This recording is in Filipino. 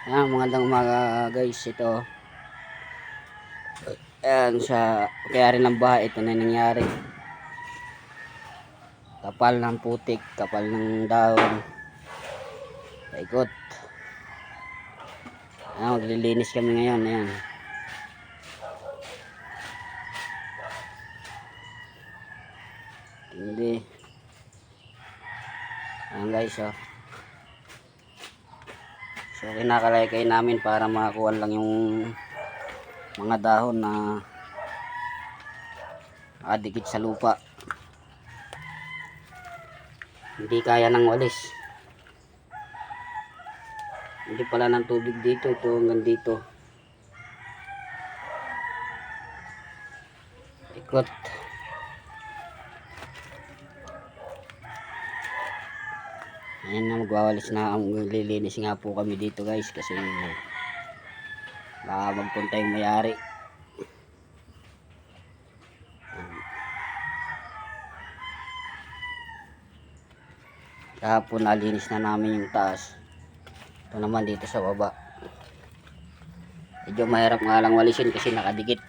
Magandang umaga guys. Ito. Ayan sa kayari ng bahay. Ito na nangyari. Kapal ng putik. Kapal ng dahon. Paikot. Maglilinis kami ngayon. Ayan. Hindi. Ayan guys. Oh. So kinakalaykay namin para makakuha lang yung mga dahon na nakadikit sa lupa. Hindi kaya ng walis. Hindi pala ng tubig dito. Ito hanggang dito. Ikot. Ayan na, magwawalis na, maglilinis nga po kami dito guys kasi baka magpunta yung mayari. Kahapon nalinis na namin yung taas. Ito naman dito sa baba. Medyo mahirap nga lang walisin kasi nakadikit.